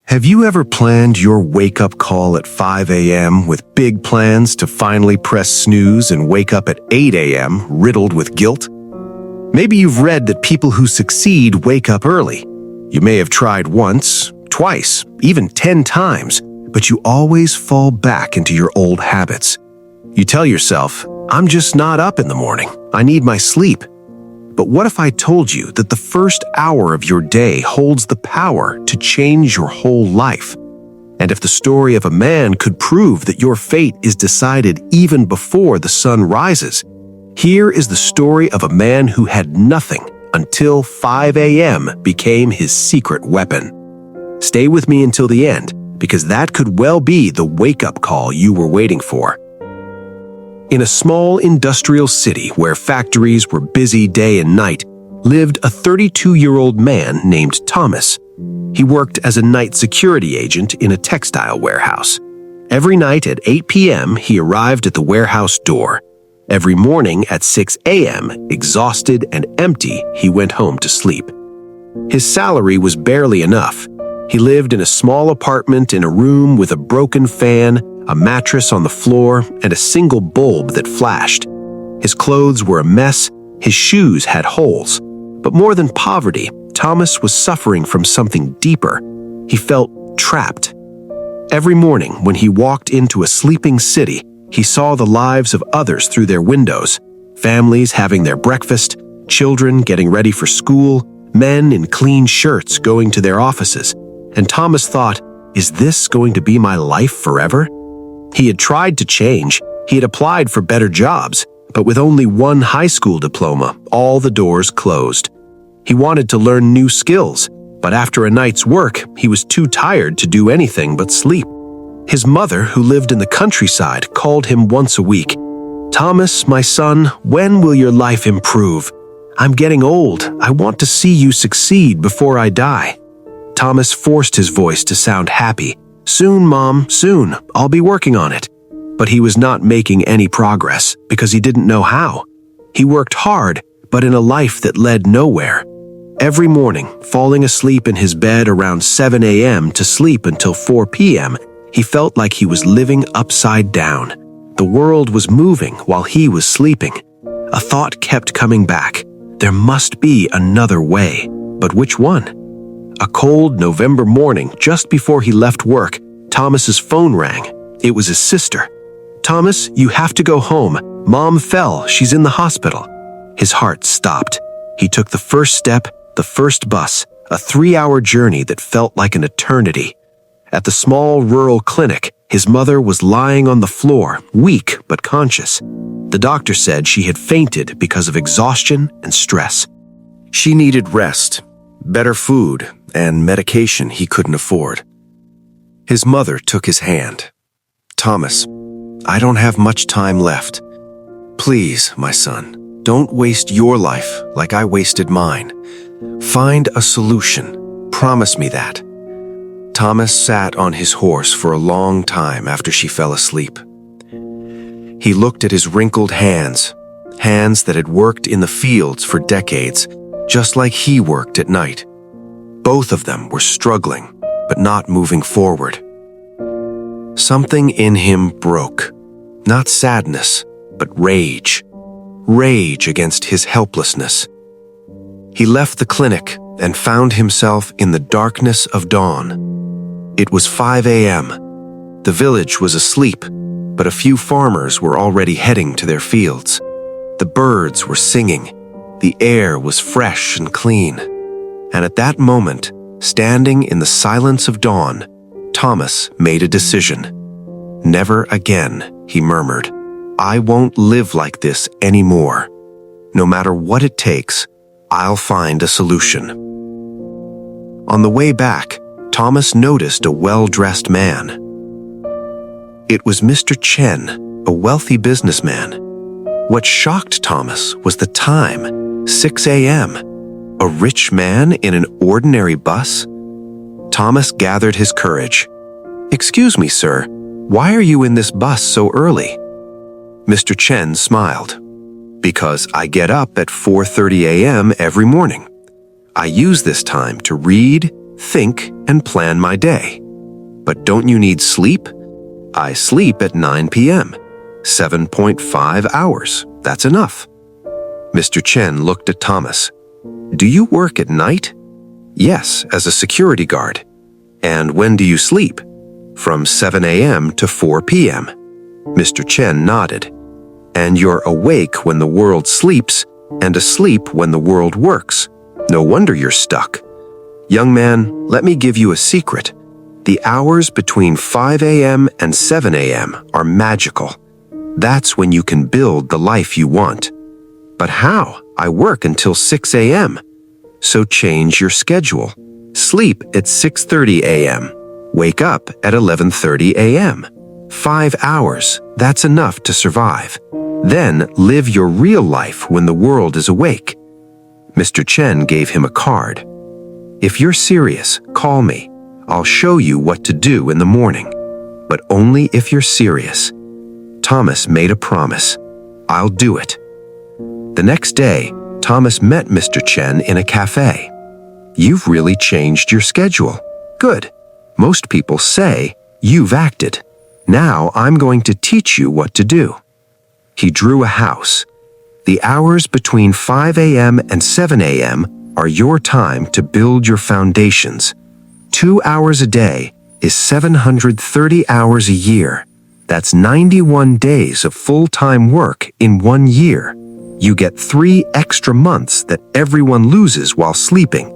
Have you ever planned your wake-up call at 5 a.m. with big plans to finally press snooze and wake up at 8 a.m. riddled with guilt? Maybe you've read that people who succeed wake up early. You may have tried once, twice, even 10 times, but you always fall back into your old habits. You tell yourself, "I'm just not up in the morning. I need my sleep." But what if I told you that the first hour of your day holds the power to change your whole life? And if the story of a man could prove that your fate is decided even before the sun rises, here is the story of a man who had nothing until 5 a.m. became his secret weapon. Stay with me until the end, because that could well be the wake-up call you were waiting for. In a small industrial city where factories were busy day and night, lived a 32-year-old man named Thomas. He worked as a night security agent in a textile warehouse. Every night at 8 p.m., he arrived at the warehouse door. Every morning at 6 a.m., exhausted and empty, he went home to sleep. His salary was barely enough. He lived in a small apartment in a room with a broken fan, a mattress on the floor, and a single bulb that flashed. His clothes were a mess, his shoes had holes. But more than poverty, Thomas was suffering from something deeper. He felt trapped. Every morning when he walked into a sleeping city, he saw the lives of others through their windows. Families having their breakfast, children getting ready for school, men in clean shirts going to their offices. And Thomas thought, "Is this going to be my life forever?" He had tried to change. He had applied for better jobs, but with only one high school diploma, all the doors closed. He wanted to learn new skills, but after a night's work, he was too tired to do anything but sleep. His mother, who lived in the countryside, called him once a week. "Thomas, my son, when will your life improve? I'm getting old. I want to see you succeed before I die." Thomas forced his voice to sound happy. "Soon, Mom, soon. I'll be working on it." But he was not making any progress because he didn't know how. He worked hard, but in a life that led nowhere. Every morning, falling asleep in his bed around 7 a.m. to sleep until 4 p.m., he felt like he was living upside down. The world was moving while he was sleeping. A thought kept coming back. There must be another way. But which one? A cold November morning, just before he left work, Thomas's phone rang. It was his sister. "Thomas, you have to go home. Mom fell. She's in the hospital." His heart stopped. He took the first step, the first bus, a 3-hour journey that felt like an eternity. At the small rural clinic, his mother was lying on the floor, weak but conscious. The doctor said she had fainted because of exhaustion and stress. She needed rest, better food, and medication he couldn't afford. His mother took his hand. "Thomas, I don't have much time left. Please, my son, don't waste your life like I wasted mine. Find a solution. Promise me that." Thomas sat on his horse for a long time after she fell asleep. He looked at his wrinkled hands, hands that had worked in the fields for decades, just like he worked at night. Both of them were struggling, but not moving forward. Something in him broke. Not sadness, but rage. Rage against his helplessness. He left the clinic and found himself in the darkness of dawn. It was 5 a.m. The village was asleep, but a few farmers were already heading to their fields. The birds were singing. The air was fresh and clean. And at that moment, standing in the silence of dawn, Thomas made a decision. "Never again," he murmured. "I won't live like this anymore. No matter what it takes, I'll find a solution." On the way back, Thomas noticed a well-dressed man. It was Mr. Chen, a wealthy businessman. What shocked Thomas was the time, 6 a.m. A rich man in an ordinary bus? Thomas gathered his courage. "Excuse me, sir, why are you in this bus so early?" Mr. Chen smiled. "Because I get up at 4:30 a.m. every morning. I use this time to read, think, and plan my day. But don't you need sleep? I sleep at 9 p.m. 7.5 hours. That's enough. Mr. Chen looked at Thomas. Do you work at night? Yes, as a security guard. And when do you sleep? From 7 a.m. to 4 p.m. Mr. Chen nodded. And you're awake when the world sleeps and asleep when the world works. No wonder you're stuck. Young man, let me give you a secret. The hours between 5 a.m. and 7 a.m. are magical. That's when you can build the life you want. But how? I work until 6 a.m. So change your schedule. Sleep at 6:30 a.m. Wake up at 11:30 a.m. 5 hours, that's enough to survive. Then live your real life when the world is awake. Mr. Chen gave him a card. If you're serious, call me. I'll show you what to do in the morning. But only if you're serious. Thomas made a promise. I'll do it. The next day, Thomas met Mr. Chen in a cafe. You've really changed your schedule. Good. Most people say you've acted. Now I'm going to teach you what to do. He drew a house. The hours between 5 a.m. and 7 a.m. are your time to build your foundations. 2 hours a day is 730 hours a year. That's 91 days of full-time work in 1 year. You get 3 extra months that everyone loses while sleeping.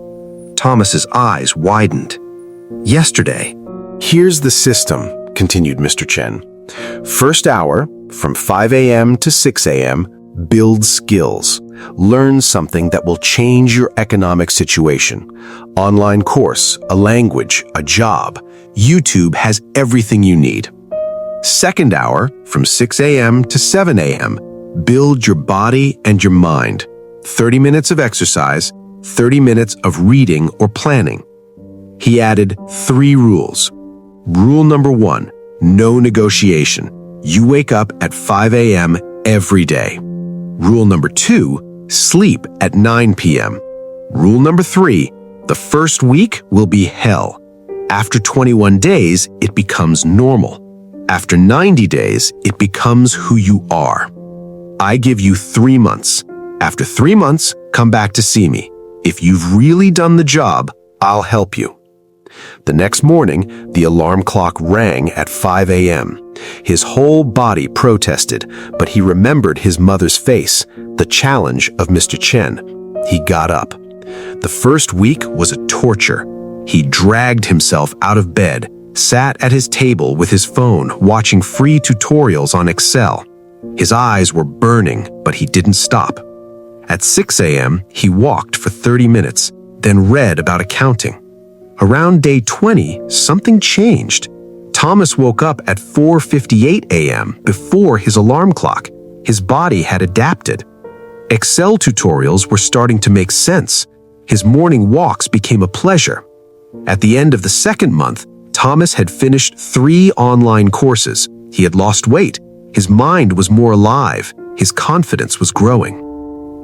Thomas's eyes widened. Yesterday. Here's the system, continued Mr. Chen. First hour, from 5 a.m. to 6 a.m., build skills. Learn something that will change your economic situation. Online course, a language, a job. YouTube has everything you need. Second hour, from 6 a.m. to 7 a.m., build your body and your mind. 30 minutes of exercise, 30 minutes of reading or planning. He added 3 rules. Rule number 1, no negotiation. You wake up at 5 a.m. every day. Rule number 2, sleep at 9 p.m. Rule number 3, the first week will be hell. After 21 days, it becomes normal. After 90 days, it becomes who you are. I give you 3 months. After 3 months, come back to see me. If you've really done the job, I'll help you. The next morning, the alarm clock rang at 5 a.m. His whole body protested, but he remembered his mother's face, the challenge of Mr. Chen. He got up. The first week was a torture. He dragged himself out of bed, sat at his table with his phone, watching free tutorials on Excel. His eyes were burning, but he didn't stop. At 6 a.m., he walked for 30 minutes, then read about accounting. Around day 20, something changed. Thomas woke up at 4:58 a.m. before his alarm clock. His body had adapted. Excel tutorials were starting to make sense. His morning walks became a pleasure. At the end of the second month, Thomas had finished 3 online courses. He had lost weight. His mind was more alive. His confidence was growing.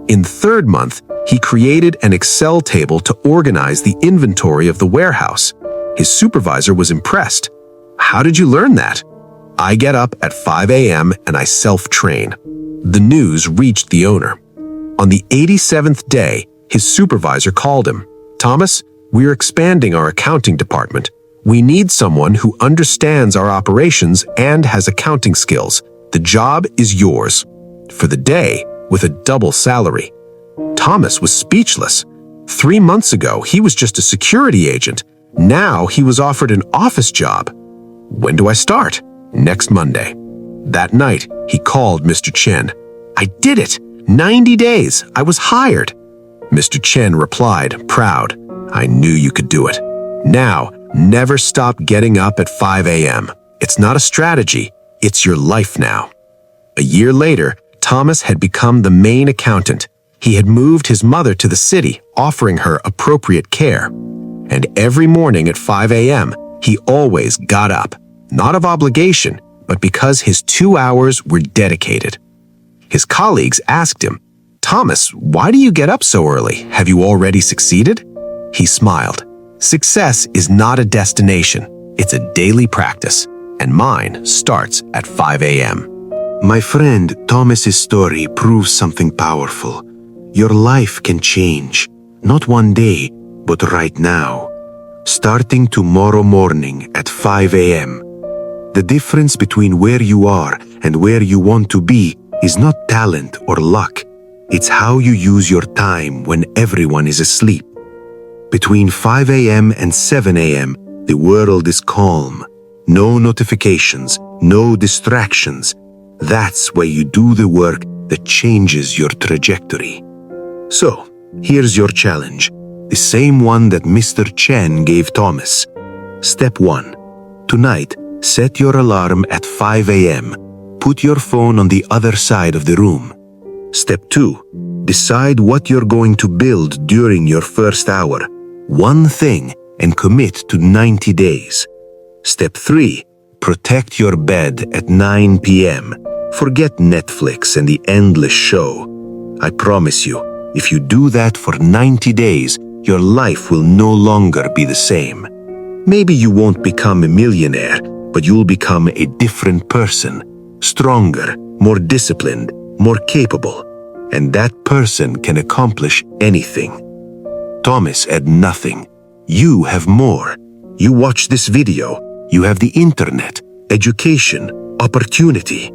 In the third month, he created an Excel table to organize the inventory of the warehouse. His supervisor was impressed. How did you learn that? I get up at 5 a.m. and I self-train. The news reached the owner. On the 87th day, his supervisor called him. Thomas, we're expanding our accounting department. We need someone who understands our operations and has accounting skills. The job is yours. For the day, with a double salary. Thomas was speechless. 3 months ago, he was just a security agent. Now he was offered an office job. When do I start? Next Monday. That night, he called Mr. Chen. I did it! 90 days! I was hired! Mr. Chen replied, proud. I knew you could do it. Now, never stop getting up at 5 a.m. It's not a strategy, it's your life now. A year later, Thomas had become the main accountant. He had moved his mother to the city, offering her appropriate care. And every morning at 5 a.m., he always got up, not of obligation, but because his 2 hours were dedicated. His colleagues asked him, Thomas, why do you get up so early? Have you already succeeded? He smiled. Success is not a destination, it's a daily practice, and mine starts at 5 a.m. My friend Thomas's story proves something powerful. Your life can change, not one day, but right now. Starting tomorrow morning at 5 a.m. The difference between where you are and where you want to be is not talent or luck. It's how you use your time when everyone is asleep. Between 5 a.m. and 7 a.m., the world is calm. No notifications, no distractions. That's where you do the work that changes your trajectory. So, here's your challenge, the same one that Mr. Chen gave Thomas. Step 1. Tonight, set your alarm at 5 a.m. Put your phone on the other side of the room. Step 2. Decide what you're going to build during your first hour. One thing, and commit to 90 days. Step 3. Protect your bed at 9 p.m. Forget Netflix and the endless show. I promise you, if you do that for 90 days, your life will no longer be the same. Maybe you won't become a millionaire, but you'll become a different person. Stronger, more disciplined, more capable. And that person can accomplish anything. Thomas had nothing. You have more. You watch this video. You have the internet, education, opportunity.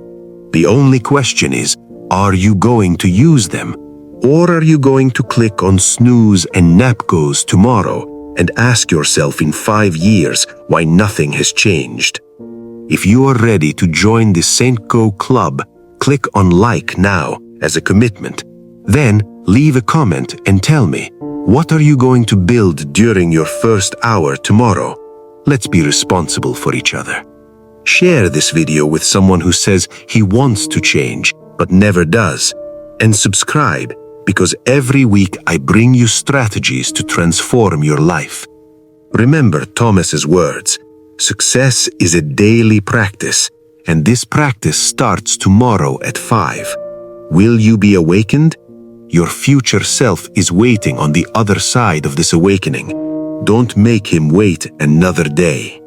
The only question is, are you going to use them? Or are you going to click on snooze and nap goes tomorrow and ask yourself in 5 years why nothing has changed? If you are ready to join the Saint Go Club, click on like now as a commitment. Then leave a comment and tell me, what are you going to build during your first hour tomorrow? Let's be responsible for each other. Share this video with someone who says he wants to change but never does. And subscribe, because every week I bring you strategies to transform your life. Remember Thomas's words, success is a daily practice, and this practice starts tomorrow at 5. Will you be awakened? Your future self is waiting on the other side of this awakening. Don't make him wait another day.